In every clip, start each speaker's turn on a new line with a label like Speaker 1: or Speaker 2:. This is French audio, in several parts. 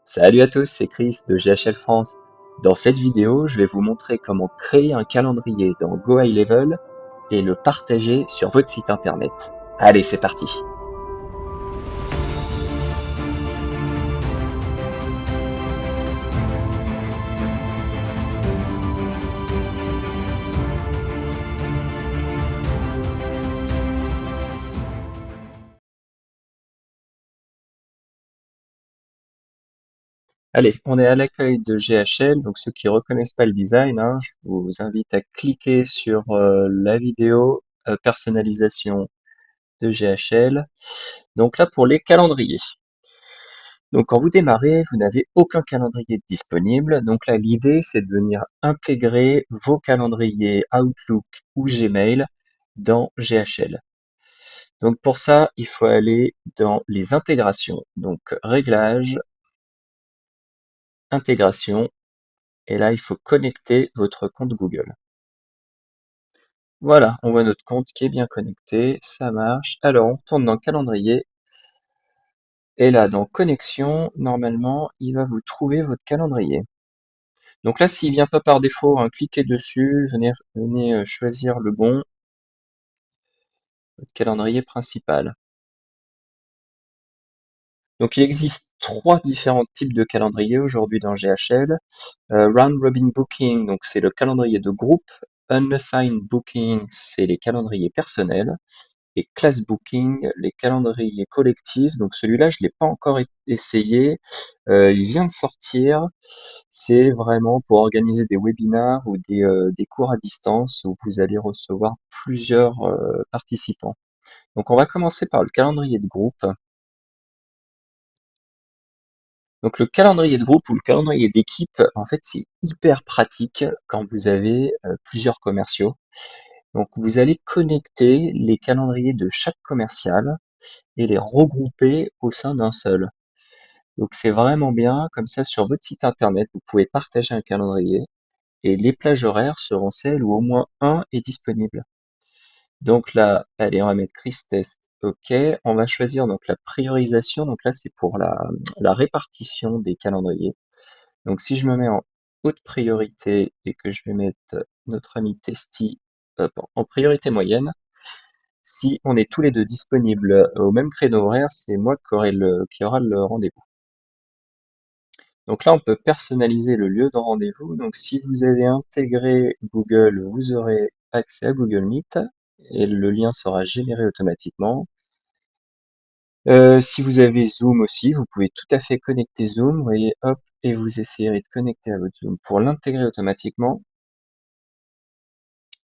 Speaker 1: Salut à tous, c'est Chris de GHL France. Dans cette vidéo, je vais vous montrer comment créer un calendrier dans Go High Level et le partager sur votre site internet. Allez, c'est parti. Allez, on est à l'accueil de GHL, donc ceux qui reconnaissent pas le design, je vous invite à cliquer sur la vidéo personnalisation de GHL. Donc là, pour les calendriers. Donc quand vous démarrez, vous n'avez aucun calendrier disponible. Donc là, l'idée, c'est de venir intégrer vos calendriers Outlook ou Gmail dans GHL. Donc pour ça, il faut aller dans les intégrations. Donc réglages, intégration, et là, il faut connecter votre compte Google. Voilà, on voit notre compte qui est bien connecté, ça marche. Alors on retourne dans calendrier, et là, dans connexion, normalement, il va vous trouver votre calendrier. Donc là, s'il vient pas par défaut, cliquez dessus, venez choisir le bon, votre calendrier principal. Donc il existe trois différents types de calendriers aujourd'hui dans GHL. Round Robin Booking, donc c'est le calendrier de groupe. Unassigned Booking, c'est les calendriers personnels. Et Class Booking, les calendriers collectifs. Donc celui-là, je ne l'ai pas encore essayé. Il vient de sortir. C'est vraiment pour organiser des webinars ou des cours à distance où vous allez recevoir plusieurs participants. Donc on va commencer par le calendrier de groupe. Donc le calendrier de groupe ou le calendrier d'équipe, en fait, c'est hyper pratique quand vous avez plusieurs commerciaux. Donc vous allez connecter les calendriers de chaque commercial et les regrouper au sein d'un seul. Donc c'est vraiment bien, comme ça sur votre site internet, vous pouvez partager un calendrier et les plages horaires seront celles où au moins un est disponible. Donc là, allez, on va mettre Chris Test. OK, on va choisir donc la priorisation. Donc là, c'est pour la répartition des calendriers. Donc si je me mets en haute priorité et que je vais mettre notre ami Testy en priorité moyenne, si on est tous les deux disponibles au même créneau horaire, c'est moi qui aura le rendez-vous. Donc là, on peut personnaliser le lieu de rendez-vous. Donc si vous avez intégré Google, vous aurez accès à Google Meet et le lien sera généré automatiquement. Si vous avez Zoom aussi, vous pouvez tout à fait connecter Zoom, vous voyez, hop, et vous essayerez de connecter à votre Zoom pour l'intégrer automatiquement.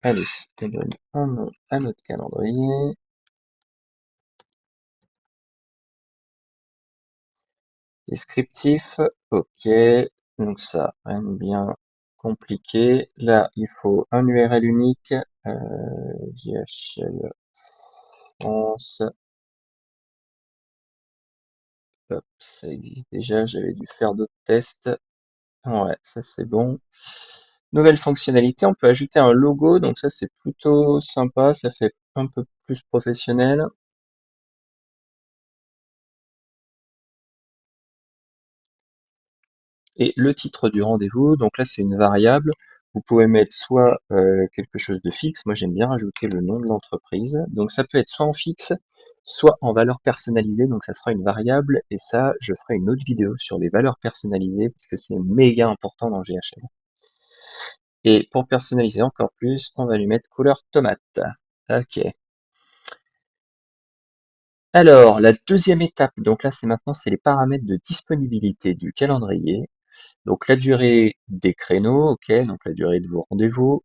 Speaker 1: Allez, on donne un nom à notre calendrier. Descriptif, ok. Donc ça, rien de bien compliqué. Là, il faut un URL unique, GHL France. Hop, ça existe déjà, j'avais dû faire d'autres tests. Ouais, ça c'est bon. Nouvelle fonctionnalité, on peut ajouter un logo, donc ça c'est plutôt sympa, ça fait un peu plus professionnel. Et le titre du rendez-vous, donc là c'est une variable. Vous pouvez mettre soit quelque chose de fixe, moi j'aime bien rajouter le nom de l'entreprise. Donc ça peut être soit en fixe, soit en valeur personnalisée, donc ça sera une variable. Et ça, je ferai une autre vidéo sur les valeurs personnalisées, parce que c'est méga important dans GHL. Et pour personnaliser encore plus, on va lui mettre couleur tomate. Ok. Alors, la deuxième étape, donc là c'est maintenant c'est les paramètres de disponibilité du calendrier. Donc la durée des créneaux, ok, donc la durée de vos rendez-vous.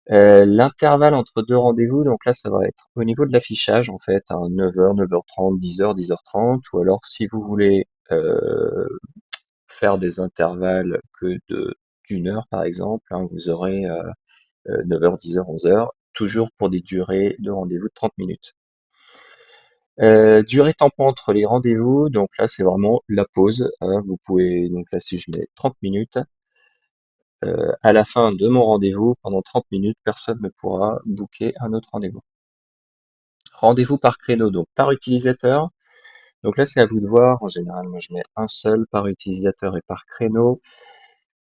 Speaker 1: L'intervalle entre deux rendez-vous, donc là ça va être au niveau de l'affichage en fait, 9h, 9h30, 10h, 10h30, ou alors si vous voulez faire des intervalles que d'une heure par exemple, vous aurez 9h, 10h, 11h, toujours pour des durées de rendez-vous de 30 minutes. Durée tampon entre les rendez-vous, donc là c'est vraiment la pause. Vous pouvez, donc là si je mets 30 minutes, à la fin de mon rendez-vous, pendant 30 minutes, personne ne pourra booker un autre rendez-vous. Rendez-vous par créneau, donc par utilisateur. Donc là, c'est à vous de voir. En général, moi, je mets un seul par utilisateur et par créneau.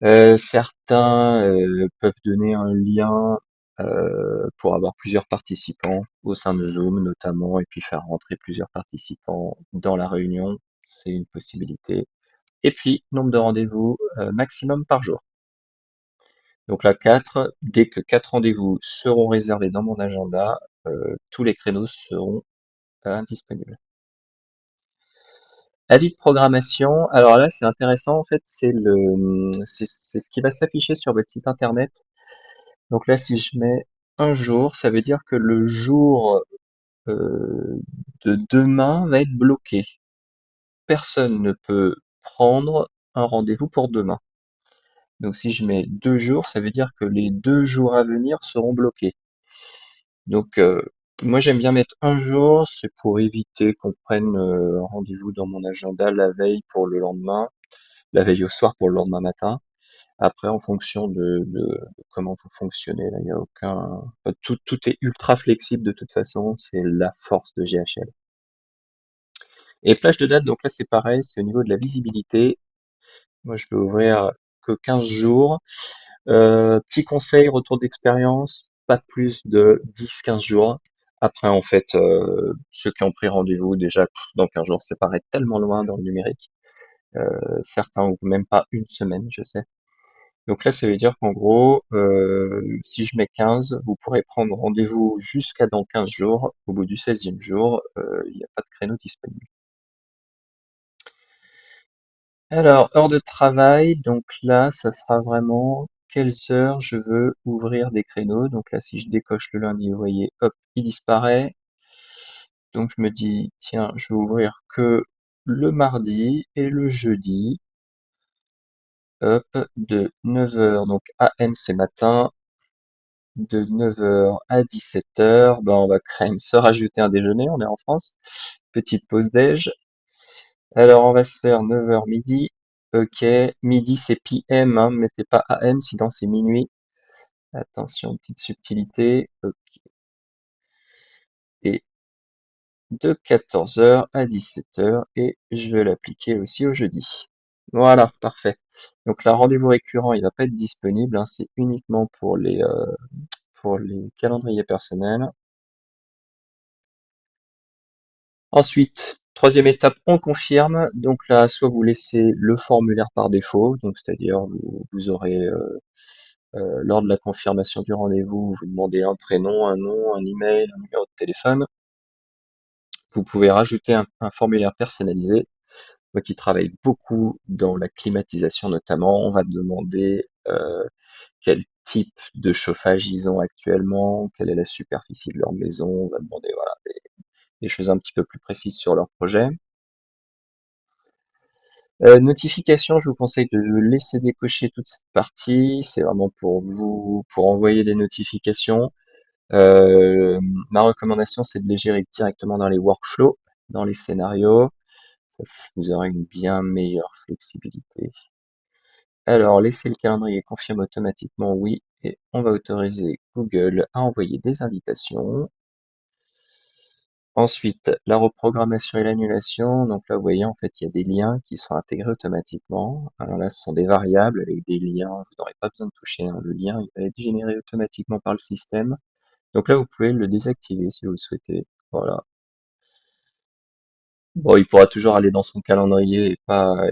Speaker 1: Certains peuvent donner un lien pour avoir plusieurs participants au sein de Zoom notamment, et puis faire rentrer plusieurs participants dans la réunion. C'est une possibilité. Et puis, nombre de rendez-vous maximum par jour. Donc là, 4. Dès que 4 rendez-vous seront réservés dans mon agenda, tous les créneaux seront disponibles. Avis de programmation, alors là, c'est intéressant, en fait, c'est ce qui va s'afficher sur votre site internet. Donc là, si je mets un jour, ça veut dire que le jour de demain va être bloqué. Personne ne peut prendre un rendez-vous pour demain. Donc si je mets 2 jours, ça veut dire que les 2 jours à venir seront bloqués. Donc moi j'aime bien mettre un jour, c'est pour éviter qu'on prenne un rendez-vous dans mon agenda la veille pour le lendemain, la veille au soir pour le lendemain matin. Après, en fonction de comment vous fonctionnez, là, il n'y a aucun. Enfin, tout est ultra flexible de toute façon, c'est la force de GHL. Et plage de date, donc là c'est pareil, c'est au niveau de la visibilité. Moi je peux ouvrir que 15 jours. Petit conseil, retour d'expérience, pas plus de 10-15 jours. Après, en fait, ceux qui ont pris rendez-vous, déjà, dans 15 jours, ça paraît tellement loin dans le numérique. Certains n'ont même pas une semaine, je sais. Donc là, ça veut dire qu'en gros, si je mets 15, vous pourrez prendre rendez-vous jusqu'à dans 15 jours. Au bout du 16e jour, il n'y a pas de créneau disponible. Alors, heure de travail, donc là, ça sera vraiment quelles heures je veux ouvrir des créneaux. Donc là, si je décoche le lundi, vous voyez, hop, il disparaît. Donc je me dis, tiens, je vais ouvrir que le mardi et le jeudi, hop, de 9 heures, donc AM c'est matin, de 9 heures à 17 heures, ben on va quand même se rajouter un déjeuner, on est en France. Petite pause déj. Alors on va se faire 9 heures midi. Ok, midi c'est PM, hein, mettez pas AM, sinon c'est minuit. Attention, petite subtilité. Ok. Et de 14 heures à 17 heures, et je vais l'appliquer aussi au jeudi. Voilà, parfait. Donc là, rendez-vous récurrent, il va pas être disponible, hein, c'est uniquement pour les calendriers personnels. Ensuite, troisième étape, on confirme. Donc là, soit vous laissez le formulaire par défaut, donc c'est-à-dire vous aurez lors de la confirmation du rendez-vous, vous demandez un prénom, un nom, un email, un numéro de téléphone. Vous pouvez rajouter un formulaire personnalisé. Moi qui travaille beaucoup dans la climatisation notamment, on va demander quel type de chauffage ils ont actuellement, quelle est la superficie de leur maison, on va demander voilà, des choses un petit peu plus précises sur leur projet. Notification, je vous conseille de laisser décocher toute cette partie. C'est vraiment pour vous, pour envoyer des notifications. Euh, Ma recommandation, c'est de les gérer directement dans les workflows, dans les scénarios. Ça vous aurez une bien meilleure flexibilité. Alors, laisser le calendrier confirme automatiquement oui, et on va autoriser Google à envoyer des invitations. Ensuite, la reprogrammation et l'annulation. Donc là, vous voyez, en fait, il y a des liens qui sont intégrés automatiquement. Alors là, ce sont des variables avec des liens. Vous n'aurez pas besoin de toucher, hein. Le lien, il va être généré automatiquement par le système. Donc là, vous pouvez le désactiver si vous le souhaitez. Voilà. Bon, il pourra toujours aller dans son calendrier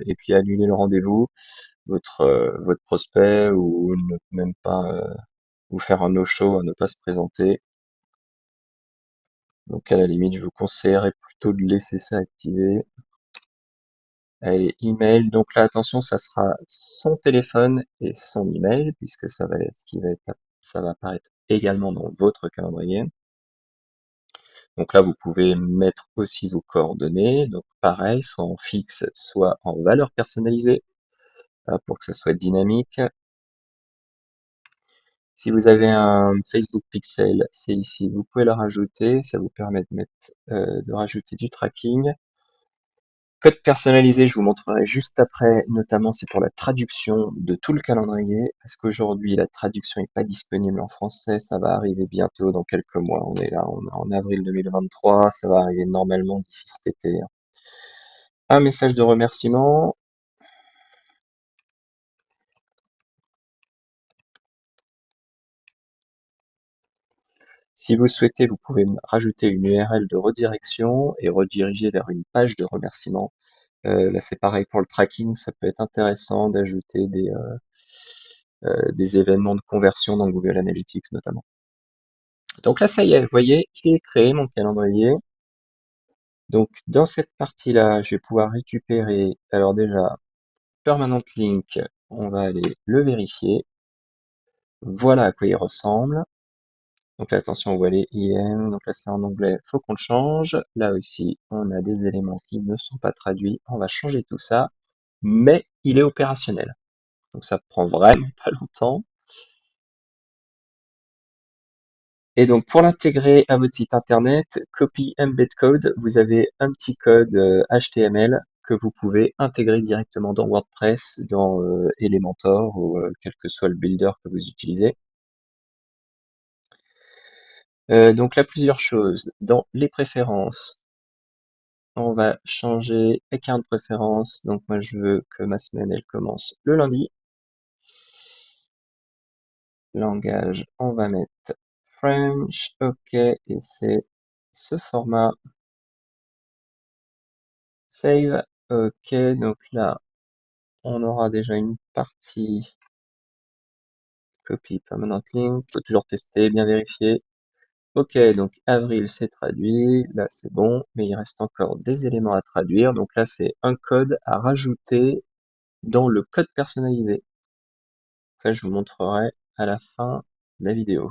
Speaker 1: et puis annuler le rendez-vous, votre prospect, ou ne même pas ou faire un no-show, à ne pas se présenter. Donc à la limite, je vous conseillerais plutôt de laisser ça activé. Allez, email. Donc là, attention, ça sera son téléphone et son email, puisque ça va apparaître également dans votre calendrier. Donc là, vous pouvez mettre aussi vos coordonnées. Donc pareil, soit en fixe, soit en valeur personnalisée, pour que ça soit dynamique. Si vous avez un Facebook Pixel, c'est ici. Vous pouvez le rajouter. Ça vous permet de rajouter du tracking. Code personnalisé, je vous montrerai juste après, notamment c'est pour la traduction de tout le calendrier, parce qu'aujourd'hui la traduction n'est pas disponible en français, ça va arriver bientôt dans quelques mois, on est là, on est en avril 2023, ça va arriver normalement d'ici cet été, hein. Un message de remerciement. Si vous souhaitez, vous pouvez rajouter une URL de redirection et rediriger vers une page de remerciement. Là, c'est pareil pour le tracking, ça peut être intéressant d'ajouter des événements de conversion dans Google Analytics notamment. Donc là, ça y est, vous voyez, il est créé mon calendrier. Donc dans cette partie-là, je vais pouvoir récupérer, alors déjà, Permanent Link, on va aller le vérifier. Voilà à quoi il ressemble. Donc là, attention, on voit les IM, donc là c'est en anglais, faut qu'on le change. Là aussi, on a des éléments qui ne sont pas traduits, on va changer tout ça, mais il est opérationnel. Donc ça prend vraiment pas longtemps. Et donc pour l'intégrer à votre site internet, copy embed code, vous avez un petit code HTML que vous pouvez intégrer directement dans WordPress, dans Elementor ou quel que soit le builder que vous utilisez. Donc là, plusieurs choses. Dans les préférences, on va changer account préférence. Donc moi, je veux que ma semaine, elle commence le lundi. Langage, on va mettre French. OK, et c'est ce format. Save. OK, donc là, on aura déjà une partie copy permanent link. Faut toujours tester, bien vérifier. OK, donc avril, c'est traduit. Là, c'est bon, mais il reste encore des éléments à traduire. Donc là, c'est un code à rajouter dans le code personnalisé. Ça, je vous montrerai à la fin de la vidéo.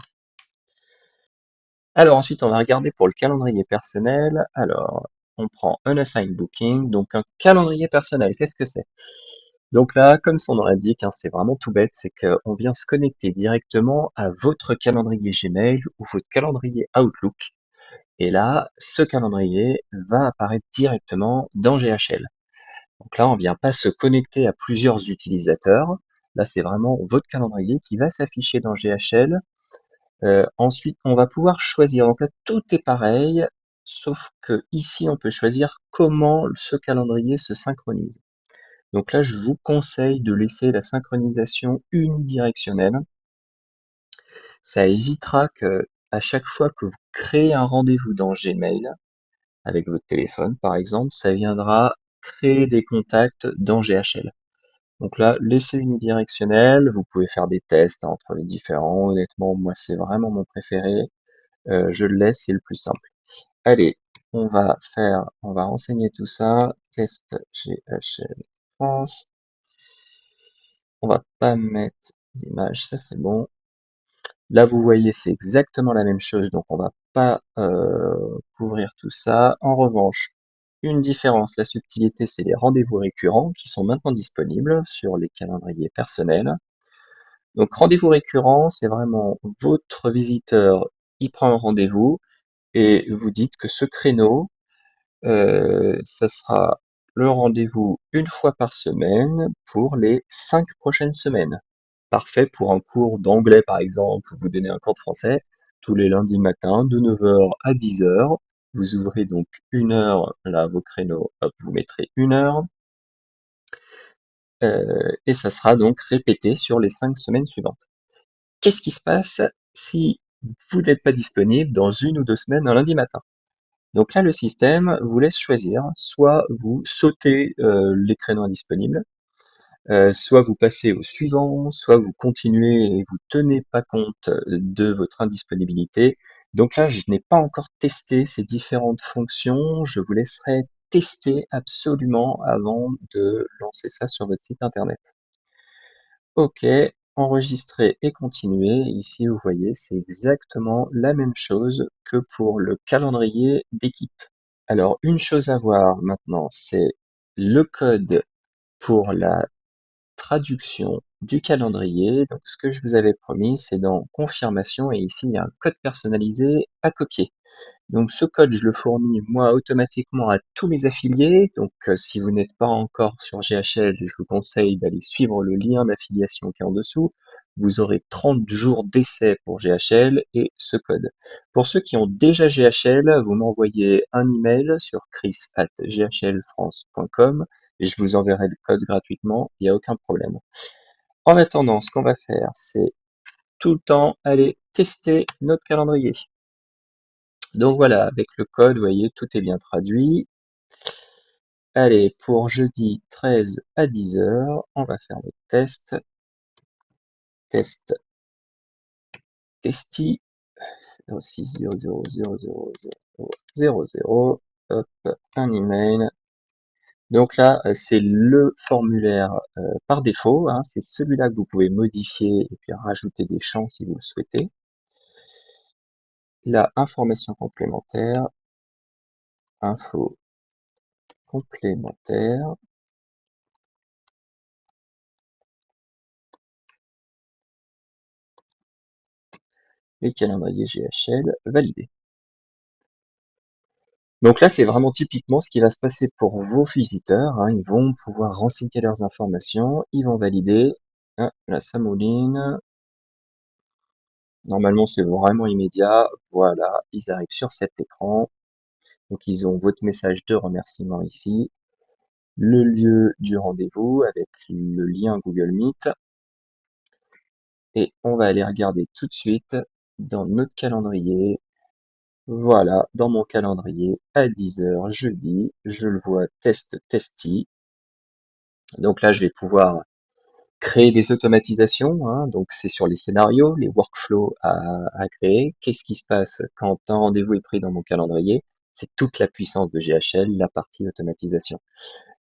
Speaker 1: Alors ensuite, on va regarder pour le calendrier personnel. Alors, on prend un Assign Booking, donc un calendrier personnel. Qu'est-ce que c'est? Donc là, comme son nom l'indique, hein, c'est vraiment tout bête, c'est qu'on vient se connecter directement à votre calendrier Gmail ou votre calendrier Outlook. Et là, ce calendrier va apparaître directement dans GHL. Donc là, on vient pas se connecter à plusieurs utilisateurs. Là, c'est vraiment votre calendrier qui va s'afficher dans GHL. Ensuite, on va pouvoir choisir. Donc là, tout est pareil, sauf que ici, on peut choisir comment ce calendrier se synchronise. Donc là, je vous conseille de laisser la synchronisation unidirectionnelle. Ça évitera que, à chaque fois que vous créez un rendez-vous dans Gmail, avec votre téléphone par exemple, ça viendra créer des contacts dans GHL. Donc là, laissez unidirectionnel, vous pouvez faire des tests entre les différents. Honnêtement, moi, c'est vraiment mon préféré. Je le laisse, c'est le plus simple. Allez, on va renseigner tout ça. Test GHL France. On va pas mettre d'image, ça c'est bon. Là, vous voyez, c'est exactement la même chose, donc on va pas couvrir tout ça. En revanche, une différence, la subtilité, c'est les rendez-vous récurrents qui sont maintenant disponibles sur les calendriers personnels. Donc, rendez-vous récurrent, c'est vraiment votre visiteur, il prend un rendez-vous et vous dites que ce créneau, ça sera le rendez-vous une fois par semaine pour les 5 prochaines semaines. Parfait pour un cours d'anglais, par exemple, vous donnez un cours de français tous les lundis matins de 9h à 10h. Vous ouvrez donc une heure, là, vos créneaux, hop, vous mettrez une heure, et ça sera donc répété sur les 5 semaines suivantes. Qu'est-ce qui se passe si vous n'êtes pas disponible dans une ou deux semaines un lundi matin? Donc là, le système vous laisse choisir, soit vous sautez les créneaux indisponibles, soit vous passez au suivant, soit vous continuez et vous tenez pas compte de votre indisponibilité. Donc là, je n'ai pas encore testé ces différentes fonctions. Je vous laisserai tester absolument avant de lancer ça sur votre site internet. OK, enregistrer et continuer. Ici, vous voyez, c'est exactement la même chose que pour le calendrier d'équipe. Alors, une chose à voir maintenant, c'est le code pour la traduction du calendrier. Donc, ce que je vous avais promis, c'est dans confirmation et ici, il y a un code personnalisé à copier. Donc, ce code, je le fournis moi automatiquement à tous mes affiliés. Donc, si vous n'êtes pas encore sur GHL, je vous conseille d'aller suivre le lien d'affiliation qui est en dessous. vous aurez 30 jours d'essai pour GHL et ce code. Pour ceux qui ont déjà GHL, vous m'envoyez un email sur chris@ghlfrance.com et je vous enverrai le code gratuitement, il n'y a aucun problème. En attendant, ce qu'on va faire, c'est tout le temps aller tester notre calendrier. Donc voilà, avec le code, vous voyez, tout est bien traduit. Allez, pour jeudi 13 à 10 heures, on va faire le test. Test testi 06 00 00 00. Hop, un email. Donc là, c'est le formulaire par défaut, hein, c'est celui-là que vous pouvez modifier et puis rajouter des champs si vous le souhaitez. La information complémentaire, info complémentaire, les calendriers GHL validés. Donc là, c'est vraiment typiquement ce qui va se passer pour vos visiteurs, hein. Ils vont pouvoir renseigner leurs informations, ils vont valider. Ah, là, ça mouline. Normalement, c'est vraiment immédiat. Voilà, ils arrivent sur cet écran. Donc, ils ont votre message de remerciement ici, le lieu du rendez-vous avec le lien Google Meet. Et on va aller regarder tout de suite dans notre calendrier. Voilà, dans mon calendrier, à 10 heures jeudi, je le vois testi. Donc là, je vais pouvoir créer des automatisations, hein. Donc c'est sur les scénarios, les workflows à créer. Qu'est-ce qui se passe quand un rendez-vous est pris dans mon calendrier? C'est toute la puissance de GHL, la partie automatisation.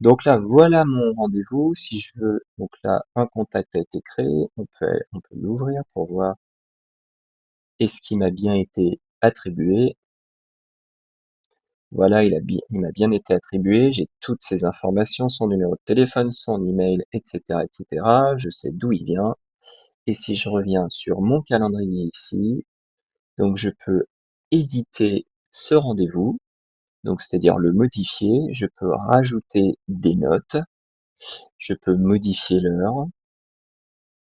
Speaker 1: Donc là, voilà mon rendez-vous. Si je veux, donc là, un contact a été créé. On peut l'ouvrir pour voir est-ce qu'il m'a bien été attribué. Voilà, il m'a bien été attribué. J'ai toutes ces informations, son numéro de téléphone, son email, etc., etc. Je sais d'où il vient. Et si je reviens sur mon calendrier ici, donc je peux éditer ce rendez-vous, donc c'est-à-dire le modifier. Je peux rajouter des notes. Je peux modifier l'heure.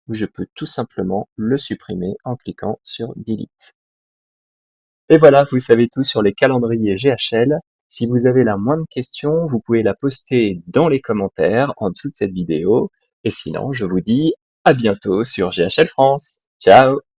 Speaker 1: Ou je peux tout simplement le supprimer en cliquant sur Delete. Et voilà, vous savez tout sur les calendriers GHL. Si vous avez la moindre question, vous pouvez la poster dans les commentaires en dessous de cette vidéo. Et sinon, je vous dis à bientôt sur GHL France. Ciao!